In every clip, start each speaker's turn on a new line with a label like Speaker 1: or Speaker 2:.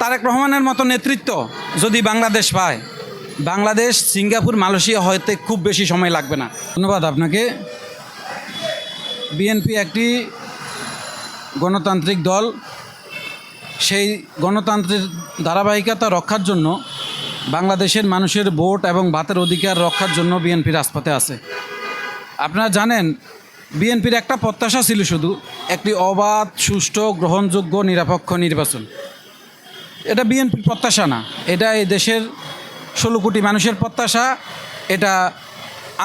Speaker 1: তারেক রহমানের মতো নেতৃত্ব যদি বাংলাদেশ পায়, বাংলাদেশ সিঙ্গাপুর মালয়েশিয়া হতে খুব বেশি সময় লাগবে না। ধন্যবাদ আপনাকে। বিএনপি একটি গণতান্ত্রিক দল, সেই গণতন্ত্রের ধারাবাহিকতা রক্ষার জন্য, বাংলাদেশের মানুষের ভোট এবং ভাতের অধিকার রক্ষার জন্য বিএনপি রাজপথে আছে। আপনারা জানেন, বিএনপির একটা প্রত্যাশা ছিল শুধু একটি অবাধ, সুষ্ঠু, গ্রহণযোগ্য, নিরপেক্ষ নির্বাচন। এটা বিএনপির প্রত্যাশা না, এটা এই দেশের 16 কোটি মানুষের প্রত্যাশা, এটা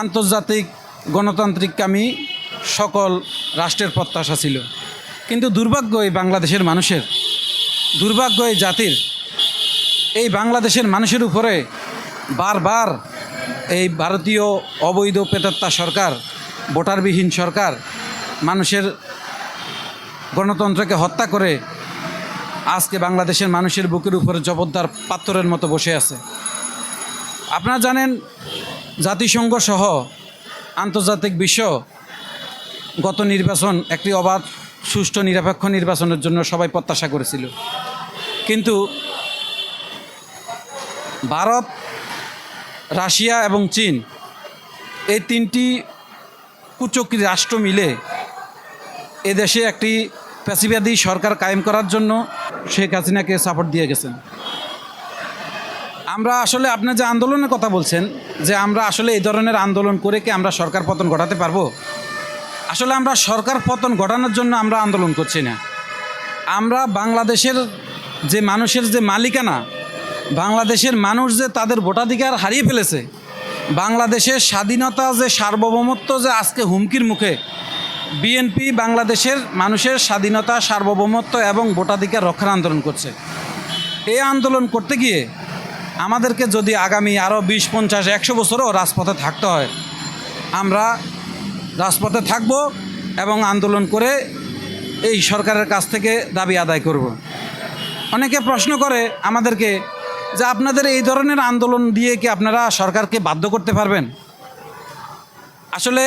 Speaker 1: আন্তর্জাতিক গণতান্ত্রিককামী সকল রাষ্ট্রের প্রত্যাশা ছিল। কিন্তু দুর্ভাগ্য এই বাংলাদেশের মানুষের, দুর্ভাগ্য এই জাতির, এই বাংলাদেশের মানুষের উপরে বারবার এই ভারতীয় অবৈধ প্রেতাত্মা সরকার, ভোটারবিহীন সরকার মানুষের গণতন্ত্রকে হত্যা করে আজকে বাংলাদেশের মানুষের বুকের উপরে জবরদার পাথরের মতো বসে আছে। আপনারা জানেন, জাতিসংঘ সহ আন্তর্জাতিক বিশ্ব গত নির্বাচন একটি অবাধ, সুষ্ঠু, নিরপেক্ষ নির্বাচনের জন্য সবাই প্রত্যাশা করেছিল। কিন্তু ভারত, রাশিয়া এবং চীন, এই তিনটি কুচক্রী রাষ্ট্র মিলে এদেশে একটি ফ্যাসিবাদী সরকার কায়েম করার জন্য শেখ হাসিনাকে সাপোর্ট দিয়ে গেছেন। আমরা আসলে, আপনি যে আন্দোলনের কথা বলছেন, যে আমরা আসলে এই ধরনের আন্দোলন করে কি আমরা সরকার পতন ঘটাতে পারবো? আসলে আমরা সরকার পতন ঘটানোর জন্য আমরা আন্দোলন করছি না। আমরা বাংলাদেশের যে মানুষের যে মালিকানা, বাংলাদেশের মানুষ যে তাদের ভোটাধিকার হারিয়ে ফেলেছে, বাংলাদেশের স্বাধীনতা যে সার্বভৌমত্ব যে আজকে হুমকির মুখে, বিএনপি বাংলাদেশের মানুষের স্বাধীনতা, সার্বভৌমত্ব এবং ভোটাধিকার রক্ষার আন্দোলন করছে। এই আন্দোলন করতে গিয়ে আমাদেরকে যদি আগামী আরও 20, 50, 100 বছরও রাজপথে থাকতে হয়, আমরা রাজপথে থাকব এবং আন্দোলন করে এই সরকারের কাছ থেকে দাবি আদায় করব। অনেকে প্রশ্ন করে আমাদেরকে যে আপনাদের এই ধরনের আন্দোলন দিয়ে কি আপনারা সরকারকে বাধ্য করতে পারবেন? আসলে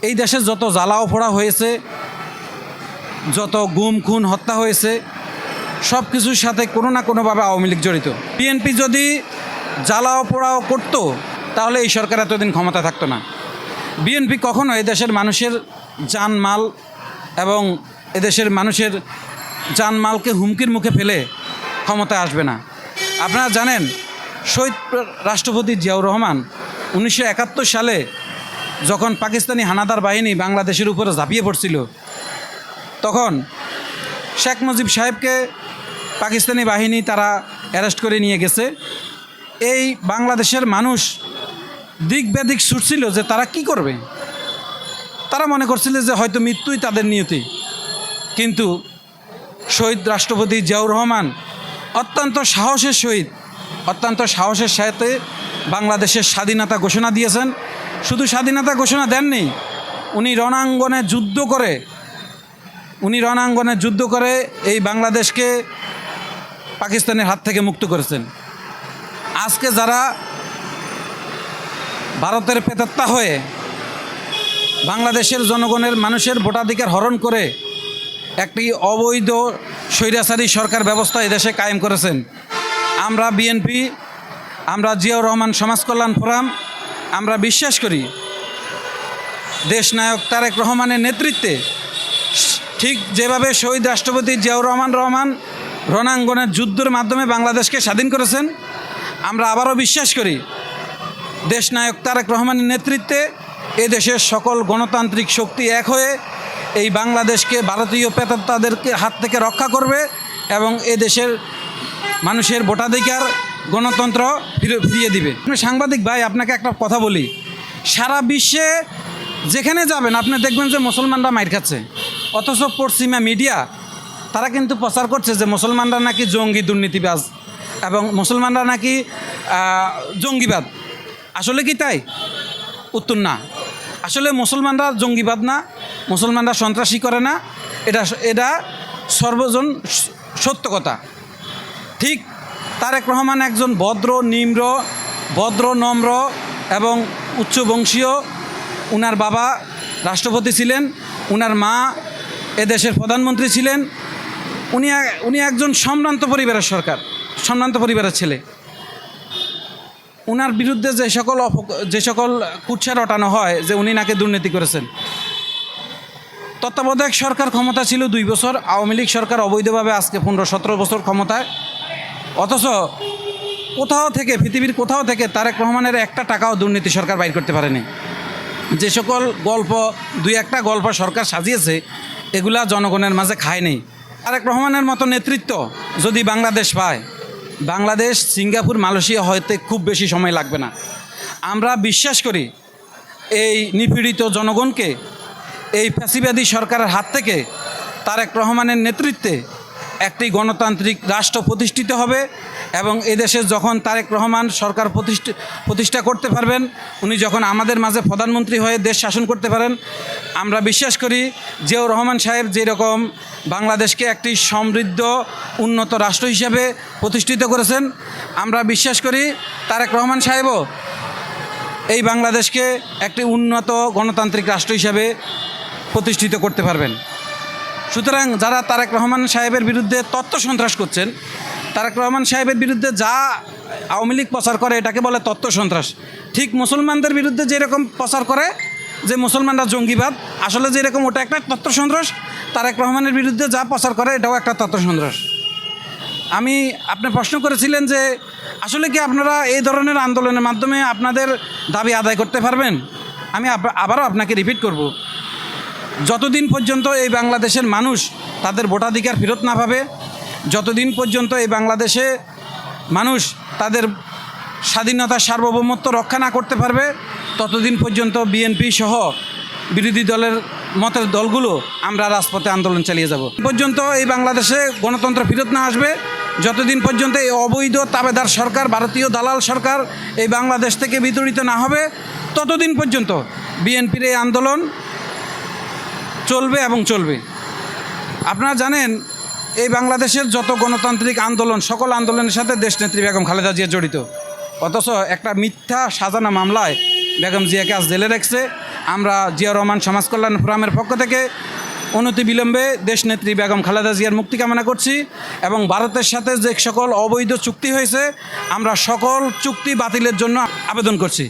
Speaker 1: এই দেশে যত জ্বালাও পোড়া হয়েছে, যত গুম খুন হত্যা হয়েছে, সব কিছুর সাথে কোনো না কোনোভাবে আওয়ামী লীগ জড়িত। বিএনপি যদি জ্বালাও পোড়াও করতো তাহলে এই সরকার এতদিন ক্ষমতা থাকতো না। বিএনপি কখনো এদেশের মানুষের জানমাল এবং এদেশের মানুষের জানমালকে হুমকির মুখে ফেলে ক্ষমতায় আসবে না। আপনারা জানেন, শহীদ রাষ্ট্রপতি জিয়াউর রহমান 1971 সালে যখন পাকিস্তানি হানাদার বাহিনী বাংলাদেশের উপরে ঝাঁপিয়ে পড়ছিল, তখন শেখ মুজিব সাহেবকে পাকিস্তানি বাহিনী তারা অ্যারেস্ট করে নিয়ে গেছে। এই বাংলাদেশের মানুষ দিক বেদিক ছুটছিল যে তারা কি করবে। তারা মনে করছিল যে হয়তো মৃত্যুই তাদের নিয়তি। কিন্তু শহীদ রাষ্ট্রপতি জিয়াউর রহমান অত্যন্ত সাহসের সাথে বাংলাদেশের স্বাধীনতা ঘোষণা দিয়েছেন। শুধু স্বাধীনতা ঘোষণা দেননি, উনি রণাঙ্গনে যুদ্ধ করে এই বাংলাদেশকে পাকিস্তানের হাত থেকে মুক্ত করেছেন। আজকে যারা ভারতের প্রেতাত্মা হয়ে বাংলাদেশের জনগণের মানুষের ভোটাধিকার হরণ করে একটি অবৈধ স্বৈরাচারী সরকার ব্যবস্থা এদেশে কায়েম করেছেন, আমরা বিএনপি, আমরা জিয়াউর রহমান সমাজ কল্যাণ ফোরাম, আমরা বিশ্বাস করি দেশনায়ক তারেক রহমানের নেতৃত্বে, ঠিক যেভাবে শহীদ রাষ্ট্রপতি জিয়াউর রহমান রণাঙ্গনের যুদ্ধের মাধ্যমে বাংলাদেশকে স্বাধীন করেছেন, আমরা আবারও বিশ্বাস করি দেশনায়ক তারেক রহমানের নেতৃত্বে এদেশের সকল গণতান্ত্রিক শক্তি এক হয়ে এই বাংলাদেশকে ভারতীয় প্রেতাত্মাদেরকে হাত থেকে রক্ষা করবে এবং এদেশের মানুষের ভোটাধিকার, গণতন্ত্র ফিরিয়ে দিবে। সাংবাদিক ভাই, আপনাকে একটা কথা বলি, সারা বিশ্বে যেখানে যাবেন আপনি দেখবেন যে মুসলমানরা মাইর খাচ্ছে, অথচ পশ্চিমা মিডিয়া তারা কিন্তু প্রচার করছে যে মুসলমানরা নাকি জঙ্গি, দুর্নীতিবাজ এবং মুসলমানরা নাকি জঙ্গিবাদ। আসলে কি তাই? উত্তর না। আসলে মুসলমানরা জঙ্গিবাদ না, মুসলমানরা সন্ত্রাসী করে না, এটা সর্বজন সত্য কথা। ঠিক তারেক রহমান একজন ভদ্র, নম্র এবং উচ্চবংশীয়। উনার বাবা রাষ্ট্রপতি ছিলেন, উনার মা এদেশের প্রধানমন্ত্রী ছিলেন। উনি একজন সম্ভ্রান্ত পরিবারের সরকার, সম্ভ্রান্ত পরিবারের ছেলে। উনার বিরুদ্ধে যে সকল কুৎসা রটানো হয় যে উনি নাকি দুর্নীতি করেছেন। তত্ত্বাবধায়ক সরকার ক্ষমতা ছিল 2 বছর, আওয়ামী লীগ সরকার অবৈধভাবে আজকে 15-17 বছর ক্ষমতায়। অথচ পৃথিবীর কোথাও থেকে তারেক রহমানের একটা টাকাও দুর্নীতি সরকার বাইর করতে পারেনি। যে সকল গল্প 2-1টা গল্প সরকার সাজিয়েছে, এগুলা জনগণের মাঝে খায়নি। তারেক রহমানের মতো নেতৃত্ব যদি বাংলাদেশ পায়, বাংলাদেশ সিঙ্গাপুর মালয়েশিয়া হইতে খুব বেশি সময় লাগবে না। আমরা বিশ্বাস করি এই নিপীড়িত জনগণকে এই ফ্যাসিবাদী সরকারের হাত থেকে তারেক রহমানের নেতৃত্বে একটি গণতান্ত্রিক রাষ্ট্র প্রতিষ্ঠিত হবে এবং এদেশে যখন তারেক রহমান সরকার প্রতিষ্ঠা করতে পারবেন, উনি যখন আমাদের মাঝে প্রধানমন্ত্রী হয়ে দেশ শাসন করতে পারেন, আমরা বিশ্বাস করি জিয়াউর রহমান সাহেব যেরকম বাংলাদেশকে একটি সমৃদ্ধ উন্নত রাষ্ট্র হিসেবে প্রতিষ্ঠিত করেছেন, আমরা বিশ্বাস করি তারেক রহমান সাহেবও এই বাংলাদেশকে একটি উন্নত গণতান্ত্রিক রাষ্ট্র হিসেবে প্রতিষ্ঠিত করতে পারবেন। সুতরাং যারা তারেক রহমান সাহেবের বিরুদ্ধে তথ্য সন্ত্রাস করছেন, তারেক রহমান সাহেবের বিরুদ্ধে যা আওয়ামী লীগ প্রচার করে এটাকে বলে তথ্য সন্ত্রাস। ঠিক মুসলমানদের বিরুদ্ধে যেরকম প্রচার করে যে মুসলমানরা জঙ্গিবাদ, আসলে যেরকম ওটা একটা তথ্য সন্ত্রাস, তারেক রহমানের বিরুদ্ধে যা প্রচার করে এটাও একটা তথ্য সন্ত্রাস। আপনি প্রশ্ন করেছিলেন যে আসলে কি আপনারা এই ধরনের আন্দোলনের মাধ্যমে আপনাদের দাবি আদায় করতে পারবেন? আমি আবারও আপনাকে রিপিট করব, যতদিন পর্যন্ত এই বাংলাদেশের মানুষ তাদের ভোটাধিকার ফেরত না পাবে, যতদিন পর্যন্ত এই বাংলাদেশে মানুষ তাদের স্বাধীনতার সার্বভৌমত্ব রক্ষা না করতে পারবে, ততদিন পর্যন্ত বিএনপি সহ বিরোধী মতের দলগুলো আমরা রাজপথে আন্দোলন চালিয়ে যাব। পর্যন্ত এই বাংলাদেশে গণতন্ত্র ফেরত না আসবে, যতদিন পর্যন্ত এই অবৈধ তাবেদার সরকার, ভারতীয় দালাল সরকার এই বাংলাদেশ থেকে বিতাড়িত না হবে, ততদিন পর্যন্ত বিএনপির এই আন্দোলন চলবে এবং চলবে। আপনারা জানেন এই বাংলাদেশের যত গণতান্ত্রিক আন্দোলন, সকল আন্দোলনের সাথে দেশনেত্রী বেগম খালেদা জিয়া জড়িত। অথচ একটা মিথ্যা সাজানো মামলায় বেগম জিয়াকে আজ জেলে রাখছে। আমরা জিয়া রহমান সমাজ কল্যাণ ফোরামের পক্ষ থেকে অনতিবিলম্বে দেশনেত্রী বেগম খালেদা জিয়ার মুক্তি কামনা করছি এবং ভারতের সাথে যে সকল অবৈধ চুক্তি হয়েছে, আমরা সকল চুক্তি বাতিলের জন্য আবেদন করছি।